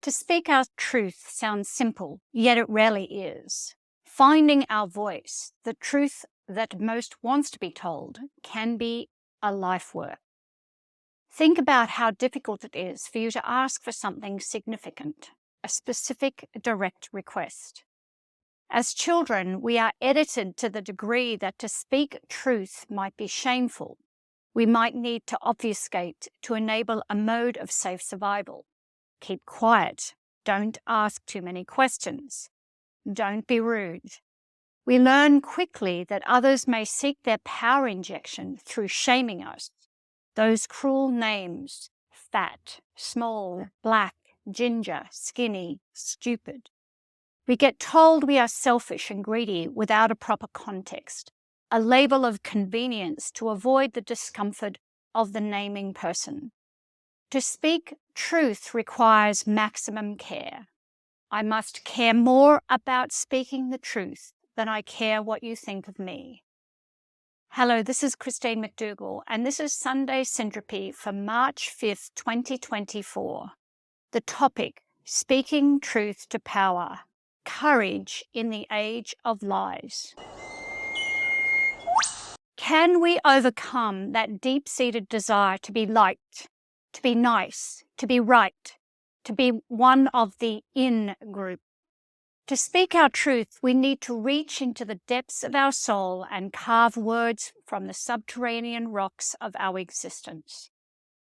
To speak our truth sounds simple, yet it rarely is. Finding our voice, the truth that most wants to be told, can be a life work. Think about how difficult it is for you to ask for something significant, a specific direct request. As children, we are edited to the degree that to speak truth might be shameful. We might need to obfuscate to enable a mode of safe survival. Keep quiet. Don't ask too many questions. Don't be rude. We learn quickly that others may seek their power injection through shaming us. Those cruel names, fat, small, black, ginger, skinny, stupid. We get told we are selfish and greedy without a proper context, a label of convenience to avoid the discomfort of the naming person. To speak truth requires maximum care. I must care more about speaking the truth than I care what you think of me. Hello, this is Christine McDougall, and this is Sunday Syntropy for March 5th, 2024. The topic, Speaking Truth to Power, Courage in the Age of Lies. Can we overcome that deep-seated desire to be liked, to be nice, to be right, to be one of the in group? To speak our truth, we need to reach into the depths of our soul and carve words from the subterranean rocks of our existence.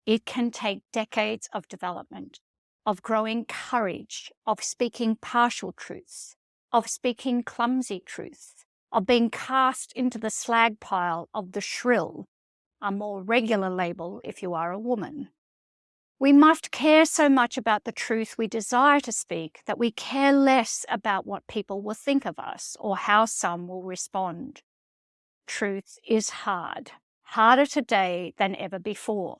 It can take decades of development, of growing courage, of speaking partial truths, of speaking clumsy truths, of being cast into the slag pile of the shrill, a more regular label if you are a woman. We must care so much about the truth we desire to speak that we care less about what people will think of us or how some will respond. Truth is hard, harder today than ever before.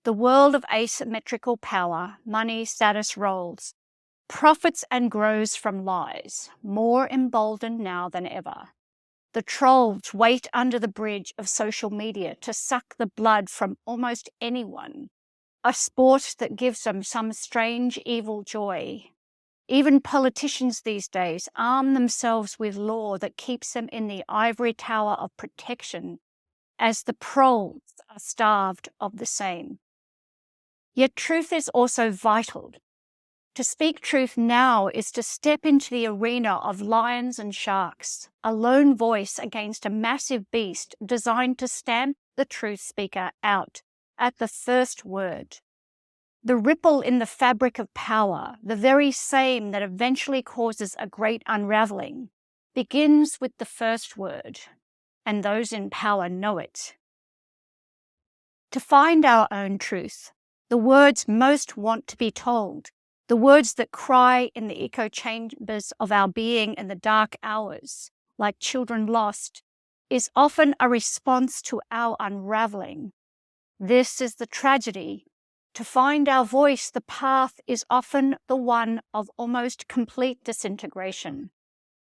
The world of asymmetrical power, money, status, roles, profits and grows from lies, more emboldened now than ever. The trolls wait under the bridge of social media to suck the blood from almost anyone, a sport that gives them some strange evil joy. Even politicians these days arm themselves with law that keeps them in the ivory tower of protection, as the proles are starved of the same. Yet truth is also vital. To speak truth now is to step into the arena of lions and sharks, a lone voice against a massive beast designed to stamp the truth speaker out at the first word. The ripple in the fabric of power, the very same that eventually causes a great unraveling, begins with the first word, and those in power know it. To find our own truth, the words most want to be told, the words that cry in the echo chambers of our being in the dark hours, like children lost, is often a response to our unraveling. This is the tragedy. To find our voice, the path is often the one of almost complete disintegration.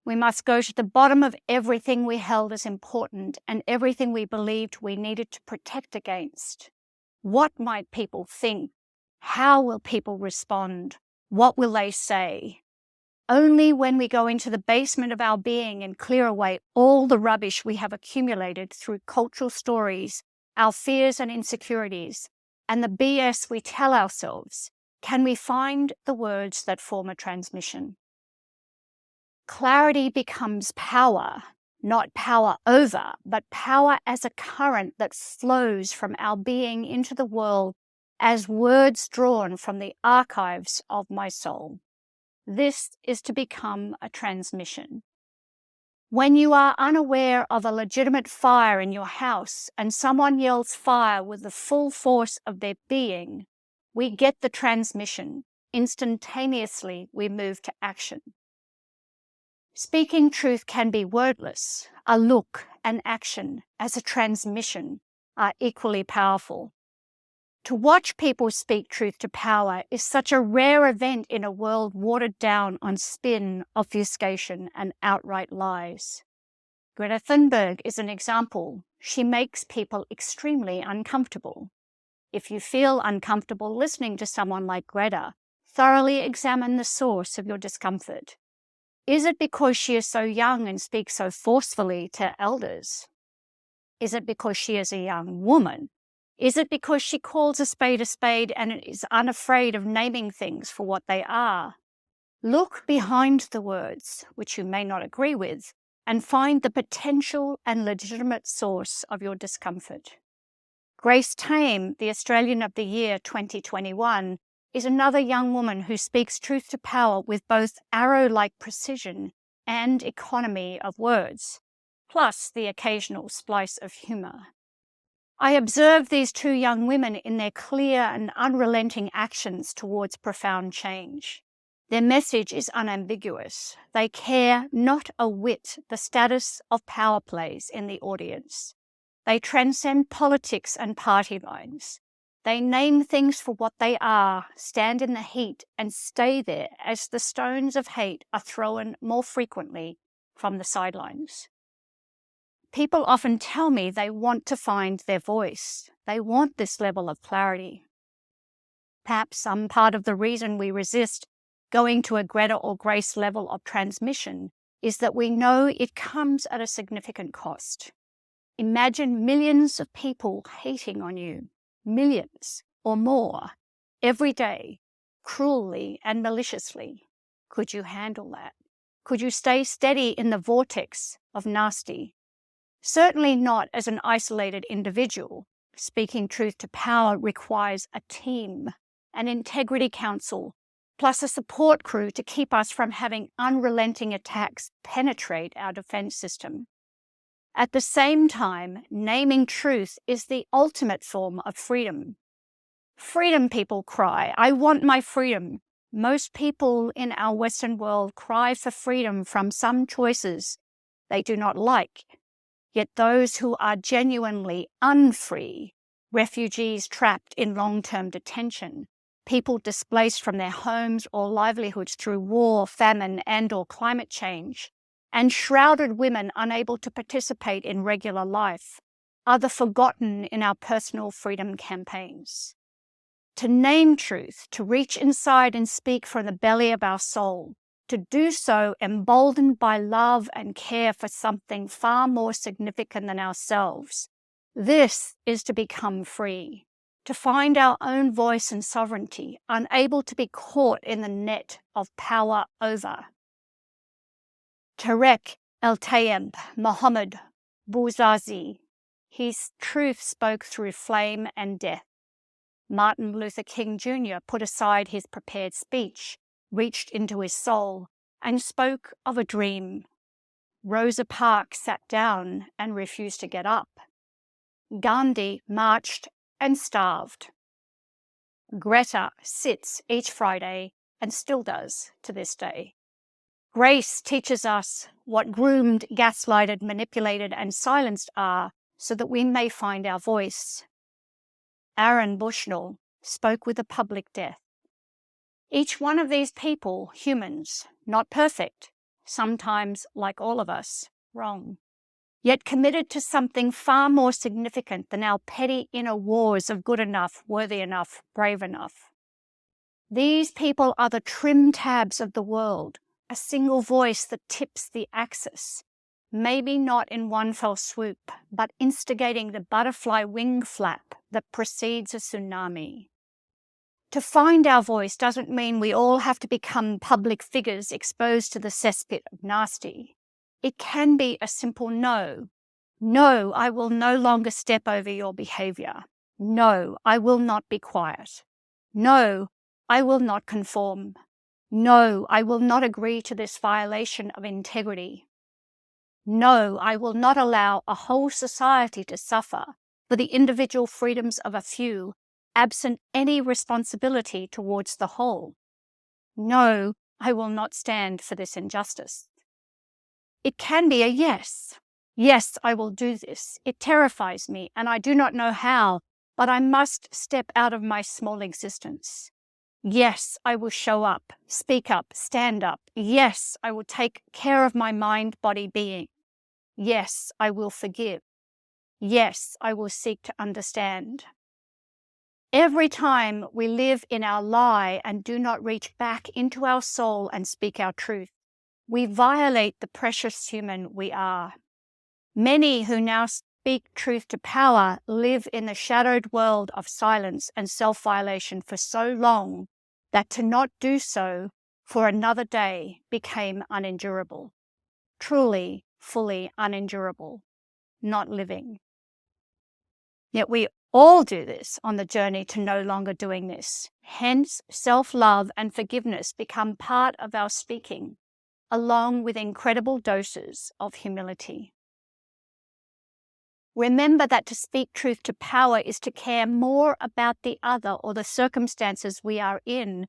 We must go to the bottom of everything we held as important and everything we believed we needed to protect against. What might people think? How will people respond? What will they say? Only when we go into the basement of our being and clear away all the rubbish we have accumulated through cultural stories, our fears and insecurities, and the BS we tell ourselves, can we find the words that form a transmission. Clarity becomes power, not power over, but power as a current that flows from our being into the world as words drawn from the archives of my soul. This is to become a transmission. When you are unaware of a legitimate fire in your house and someone yells fire with the full force of their being, we get the transmission. Instantaneously, we move to action. Speaking truth can be wordless. A look, an action, as a transmission are equally powerful. To watch people speak truth to power is such a rare event in a world watered down on spin, obfuscation, and outright lies. Greta Thunberg is an example. She makes people extremely uncomfortable. If you feel uncomfortable listening to someone like Greta, Thoroughly examine the source of your discomfort. Is it because she is so young and speaks so forcefully to elders? Is it because she is a young woman? Is it because she calls a spade and is unafraid of naming things for what they are? Look behind the words, which you may not agree with, and find the potential and legitimate source of your discomfort. Grace Tame, the Australian of the Year 2021, is another young woman who speaks truth to power with both arrow-like precision and economy of words, plus the occasional splice of humour. I observe these two young women in their clear and unrelenting actions towards profound change. Their message is unambiguous. They care not a whit the status of power plays in the audience. They transcend politics and party lines. They name things for what they are, stand in the heat, and stay there as the stones of hate are thrown more frequently from the sidelines. People often tell me they want to find their voice. They want this level of clarity. Perhaps some part of the reason we resist going to a Greta or Grace level of transmission is that we know it comes at a significant cost. Imagine millions of people hating on you, millions or more, every day, cruelly and maliciously. Could you handle that? Could you stay steady in the vortex of nasty? Certainly not as an isolated individual. Speaking truth to power requires a team, an integrity council, plus a support crew to keep us from having unrelenting attacks penetrate our defense system. At the same time, naming truth is the ultimate form of freedom. Freedom, people cry. I want my freedom. Most people in our Western world cry for freedom from some choices they do not like. Yet those who are genuinely unfree, refugees trapped in long-term detention, people displaced from their homes or livelihoods through war, famine, and/or climate change, and shrouded women unable to participate in regular life, are the forgotten in our personal freedom campaigns. To name truth, to reach inside and speak from the belly of our soul, to do so emboldened by love and care for something far more significant than ourselves. This is to become free, to find our own voice and sovereignty, unable to be caught in the net of power over. Tarek El-Tayeb Mohammed Bouazizi, his truth spoke through flame and death. Martin Luther King Jr. put aside his prepared speech, reached into his soul, and spoke of a dream. Rosa Parks sat down and refused to get up. Gandhi marched and starved. Greta sits each Friday and still does to this day. Grace teaches us what groomed, gaslighted, manipulated, and silenced are so that we may find our voice. Aaron Bushnell spoke with a public death. Each one of these people, humans, not perfect, sometimes, like all of us, wrong, yet committed to something far more significant than our petty inner wars of good enough, worthy enough, brave enough. These people are the trim tabs of the world, a single voice that tips the axis, maybe not in one fell swoop, but instigating the butterfly wing flap that precedes a tsunami. To find our voice doesn't mean we all have to become public figures exposed to the cesspit of nasty. It can be a simple no. No, I will no longer step over your behavior. No, I will not be quiet. No, I will not conform. No, I will not agree to this violation of integrity. No, I will not allow a whole society to suffer for the individual freedoms of a few, absent any responsibility towards the whole. No, I will not stand for this injustice. It can be a yes. Yes, I will do this. It terrifies me, and I do not know how, but I must step out of my small existence. Yes, I will show up, speak up, stand up. Yes, I will take care of my mind, body, being. Yes, I will forgive. Yes, I will seek to understand. Every time we live in our lie and do not reach back into our soul and speak our truth, we violate the precious human we are. Many who now speak truth to power live in the shadowed world of silence and self-violation for so long that to not do so for another day became unendurable. Truly, fully unendurable, not living. Yet we all do this on the journey to no longer doing this. Hence, self-love and forgiveness become part of our speaking, along with incredible doses of humility. Remember that to speak truth to power is to care more about the other or the circumstances we are in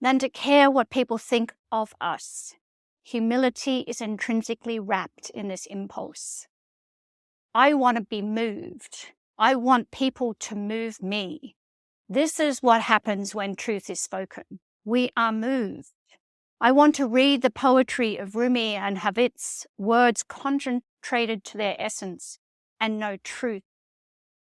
than to care what people think of us. Humility is intrinsically wrapped in this impulse. I want to be moved. I want people to move me. This is what happens when truth is spoken. We are moved. I want to read the poetry of Rumi and Havit's words concentrated to their essence and know truth.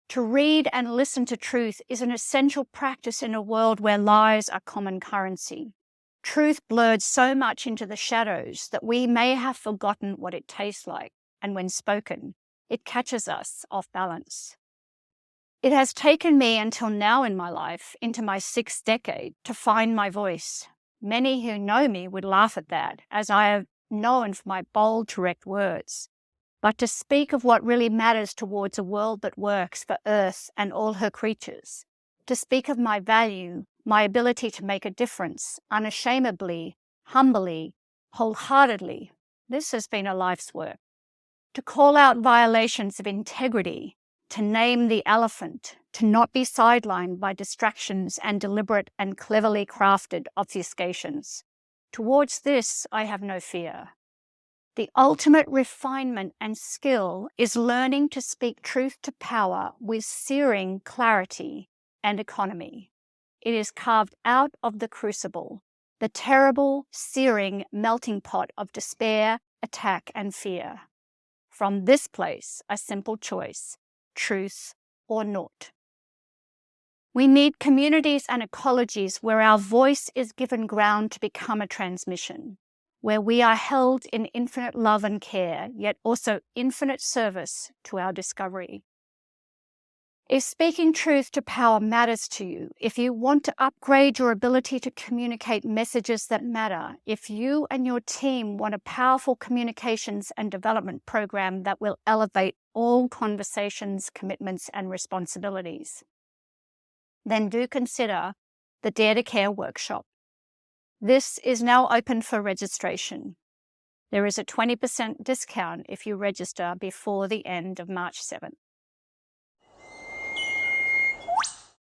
To read and listen to truth is an essential practice in a world where lies are common currency. Truth blurs so much into the shadows that we may have forgotten what it tastes like, and when spoken, it catches us off balance. It has taken me until now in my life, into my 6th decade, to find my voice. Many who know me would laugh at that, as I am known for my bold, direct words. But to speak of what really matters towards a world that works for Earth and all her creatures, to speak of my value, my ability to make a difference, unashamedly, humbly, wholeheartedly, this has been a life's work. To call out violations of integrity, to name the elephant, to not be sidelined by distractions and deliberate and cleverly crafted obfuscations. Towards this, I have no fear. The ultimate refinement and skill is learning to speak truth to power with searing clarity and economy. It is carved out of the crucible, the terrible, searing melting pot of despair, attack, and fear. From this place, a simple choice, truth or naught. We need communities and ecologies where our voice is given ground to become a transmission, where we are held in infinite love and care, yet also infinite service to our discovery. If speaking truth to power matters to you, if you want to upgrade your ability to communicate messages that matter, if you and your team want a powerful communications and development program that will elevate all conversations, commitments, and responsibilities, then do consider the Dare to Care workshop. This is now open for registration. There is a 20% discount if you register before the end of March 7th.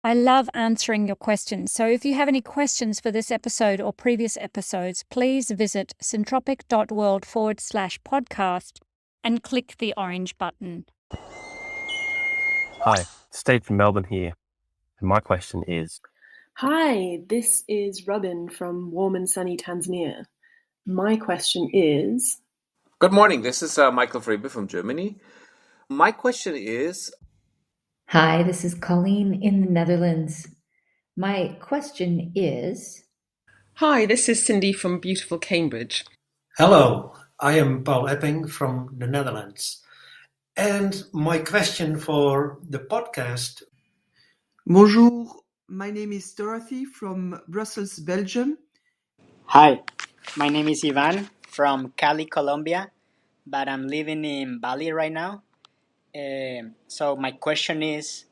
I love answering your questions. So if you have any questions for this episode or previous episodes, please visit syntropic.world/podcast and click the orange button. Hi, Steve from Melbourne here. And my question is... Hi, this is Robin from warm and sunny Tanzania. My question is... Good morning, this is Michael Frebe from Germany. My question is... Hi, this is Colleen in the Netherlands. My question is... Hi, this is Cindy from beautiful Cambridge. Hello, I am Paul Epping from the Netherlands. And my question for the podcast... Bonjour, my name is Dorothy from Brussels, Belgium. Hi, my name is Ivan from Cali, Colombia, but I'm living in Bali right now. So my question is...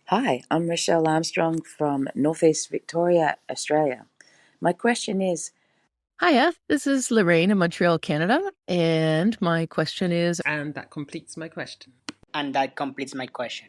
Hi, I'm Rochelle Armstrong from Northeast Victoria, Australia. My question is... Hiya, this is Lorraine in Montreal, Canada, and my question is... And that completes my question. And that completes my question.